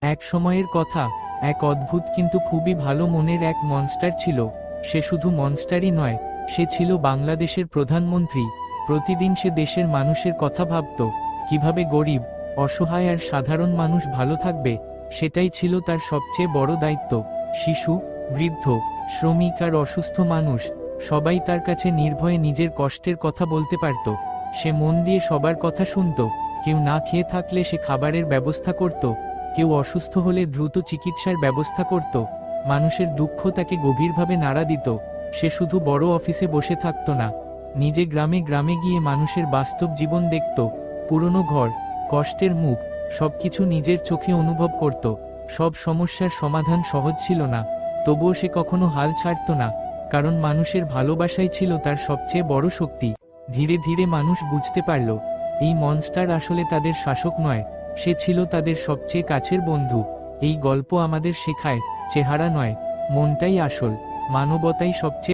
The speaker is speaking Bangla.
এক সময়ের কথা, এক অদ্ভুত কিন্তু খুবই ভালো মনের এক মনস্টার ছিল। সে শুধু মনস্টারই নয়, সে ছিল বাংলাদেশের প্রধানমন্ত্রী। প্রতিদিন সে দেশের মানুষের কথা ভাবত, কিভাবে গরিব, অসহায় আর সাধারণ মানুষ ভালো থাকবে, সেটাই ছিল তার সবচেয়ে বড় দায়িত্ব। শিশু, বৃদ্ধ, শ্রমিক আর অসুস্থ মানুষ, সবাই তার কাছে নির্ভয়ে নিজের কষ্টের কথা বলতে পারত। সে মন দিয়ে সবার কথা শুনত। কেউ না খেয়ে থাকলে সে খাবারের ব্যবস্থা করত, কেউ অসুস্থ হলে দ্রুত চিকিৎসার ব্যবস্থা করত। মানুষের দুঃখ তাকে গভীরভাবে নাড়া দিত। সে শুধু বড় অফিসে বসে থাকত না, নিজে গ্রামে গ্রামে গিয়ে মানুষের বাস্তব জীবন দেখত। পুরনো ঘর, কষ্টের মুখ, সবকিছু নিজের চোখে অনুভব করত। সব সমস্যার সমাধান সহজ ছিল না, তবুও সে কখনো হাল ছাড়ত না, কারণ মানুষের ভালোবাসাই ছিল তার সবচেয়ে বড় শক্তি। ধীরে ধীরে মানুষ বুঝতে পারল, এই মনস্টার আসলে তাদের শাসক নয়, সে ছিল তাদের সবচেয়ে কাছের বন্ধু। এই গল্প আমাদের শেখায়, চেহারা নয়, মনটাই আসল, মানবতাই সবচেয়ে